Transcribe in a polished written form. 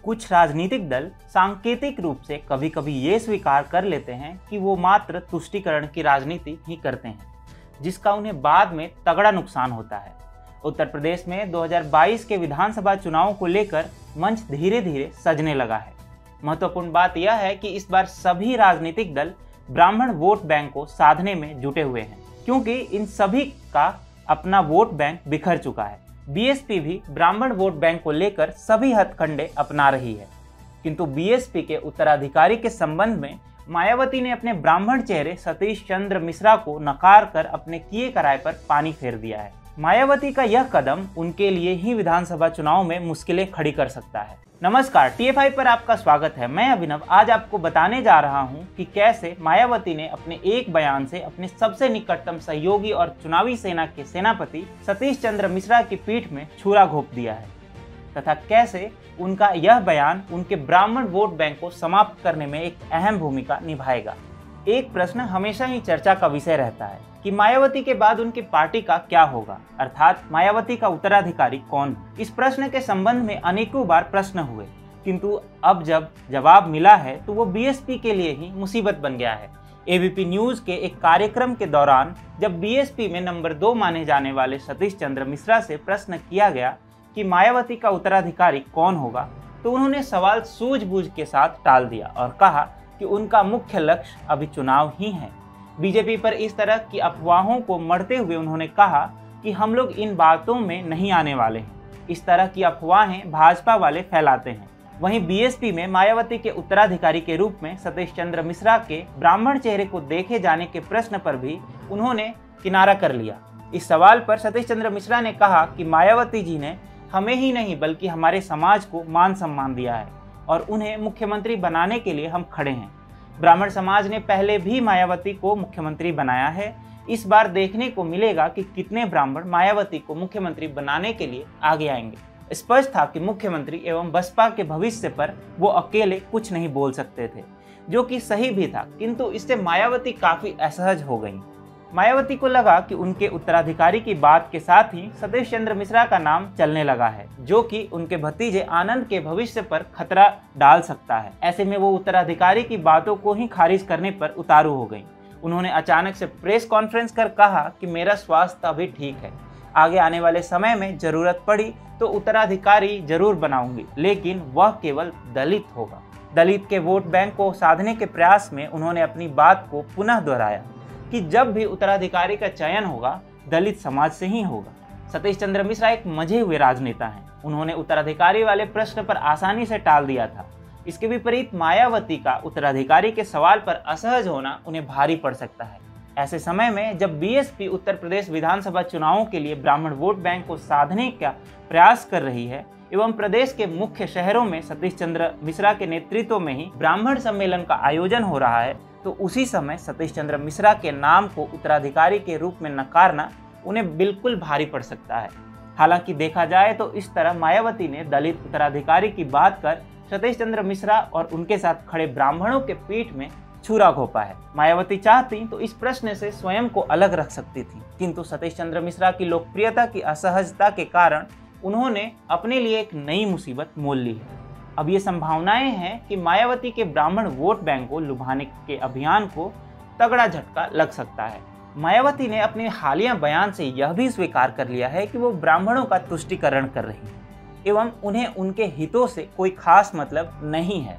कुछ राजनीतिक दल सांकेतिक रूप से कभी कभी ये स्वीकार कर लेते हैं कि वो मात्र तुष्टीकरण की राजनीति ही करते हैं, जिसका उन्हें बाद में तगड़ा नुकसान होता है। उत्तर प्रदेश में 2022 के विधानसभा चुनाव को लेकर मंच धीरे धीरे सजने लगा है। महत्वपूर्ण बात यह है कि इस बार सभी राजनीतिक दल ब्राह्मण वोट बैंक को साधने में जुटे हुए हैं, क्योंकि इन सभी का अपना वोट बैंक बिखर चुका है। बीएसपी भी ब्राह्मण वोट बैंक को लेकर सभी हथकंडे अपना रही है, किंतु बीएसपी के उत्तराधिकारी के संबंध में मायावती ने अपने ब्राह्मण चेहरे सतीश चंद्र मिश्रा को नकार कर अपने किए कराए पर पानी फेर दिया है। मायावती का यह कदम उनके लिए ही विधानसभा चुनाव में मुश्किलें खड़ी कर सकता है। नमस्कार, TFI पर आपका स्वागत है। मैं अभिनव आज आपको बताने जा रहा हूं कि कैसे मायावती ने अपने एक बयान से अपने सबसे निकटतम सहयोगी और चुनावी सेना के सेनापति सतीश चंद्र मिश्रा की पीठ में छुरा घोंप दिया है, तथा कैसे उनका यह बयान उनके ब्राह्मण वोट बैंक को समाप्त करने में एक अहम भूमिका निभाएगा। एक प्रश्न हमेशा ही चर्चा का विषय रहता है कि मायावती के बाद उनकी पार्टी का क्या होगा, अर्थात मायावती का उत्तराधिकारी कौन। इस प्रश्न के संबंध में अनेकों बार प्रश्न हुए, किंतु अब जब जवाब मिला है तो वो बीएसपी के लिए ही मुसीबत बन गया है। एबीपी न्यूज के एक कार्यक्रम के दौरान जब बीएसपी में नंबर 2 माने जाने वाले सतीश चंद्र मिश्रा से प्रश्न किया गया कि मायावती का उत्तराधिकारी कौन होगा, तो उन्होंने सवाल सूझबूझ के साथ टाल दिया और कहा कि उनका मुख्य लक्ष्य अभी चुनाव ही है। बीजेपी पर इस तरह की अफवाहों को मढ़ते हुए उन्होंने कहा कि हम लोग इन बातों में नहीं आने वाले हैं। इस तरह की अफवाहें भाजपा वाले फैलाते हैं। वहीं बीएसपी में मायावती के उत्तराधिकारी के रूप में सतीश चंद्र मिश्रा के ब्राह्मण चेहरे को देखे जाने के प्रश्न पर भी उन्होंने किनारा कर लिया। इस सवाल पर सतीश चंद्र मिश्रा ने कहा कि मायावती जी ने हमें ही नहीं बल्कि हमारे समाज को मान सम्मान दिया है और उन्हें मुख्यमंत्री बनाने के लिए हम खड़े हैं। ब्राह्मण समाज ने पहले भी मायावती को मुख्यमंत्री बनाया है। इस बार देखने को मिलेगा कि कितने ब्राह्मण मायावती को मुख्यमंत्री बनाने के लिए आगे आएंगे। स्पष्ट था कि मुख्यमंत्री एवं बसपा के भविष्य पर वो अकेले कुछ नहीं बोल सकते थे, जो कि सही भी था, किंतु इससे मायावती काफी असहज हो गई। मायावती को लगा कि उनके उत्तराधिकारी की बात के साथ ही सतीश चंद्र मिश्रा का नाम चलने लगा है, जो कि उनके भतीजे आनंद के भविष्य पर खतरा डाल सकता है। ऐसे में वो उत्तराधिकारी की बातों को ही खारिज करने पर उतारू हो गई। उन्होंने अचानक से प्रेस कॉन्फ्रेंस कर कहा कि मेरा स्वास्थ्य अभी ठीक है, आगे आने वाले समय में जरूरत पड़ी तो उत्तराधिकारी जरूर बनाऊंगी, लेकिन वह केवल दलित होगा। दलित के वोट बैंक को साधने के प्रयास में उन्होंने अपनी बात को पुनः दोहराया कि जब भी उत्तराधिकारी का चयन होगा दलित समाज से ही होगा। सतीश चंद्र मिश्रा एक मजे हुए राजनेता हैं। उन्होंने उत्तराधिकारी वाले प्रश्न पर आसानी से टाल दिया था। इसके विपरीत मायावती का उत्तराधिकारी के सवाल पर असहज होना उन्हें भारी पड़ सकता है। ऐसे समय में जब बीएसपी उत्तर प्रदेश विधानसभा चुनावों के लिए ब्राह्मण वोट बैंक को साधने का प्रयास कर रही है एवं प्रदेश के मुख्य शहरों में सतीश चंद्र मिश्रा के नेतृत्व में ही ब्राह्मण सम्मेलन का आयोजन हो रहा है, तो उसी समय सतीश चंद्र मिश्रा के नाम को उत्तराधिकारी के रूप में नकारना उन्हें बिल्कुल भारी पड़ सकता है। हालांकि देखा जाए तो इस तरह मायावती ने दलित उत्तराधिकारी की बात कर सतीश चंद्र मिश्रा और उनके साथ खड़े ब्राह्मणों के पीठ में छुरा घोंपा है। मायावती चाहती तो इस प्रश्न से स्वयं को अलग रख सकती थी, किंतु सतीश चंद्र मिश्रा की लोकप्रियता की असहजता के कारण उन्होंने अपने लिए एक नई मुसीबत मोल ली है। अब ये संभावनाएं हैं कि मायावती के ब्राह्मण वोट बैंक को लुभाने के अभियान को तगड़ा झटका लग सकता है। मायावती ने अपने हालिया बयान से यह भी स्वीकार कर लिया है कि वो ब्राह्मणों का तुष्टीकरण कर रही है एवं उन्हें उनके हितों से कोई खास मतलब नहीं है।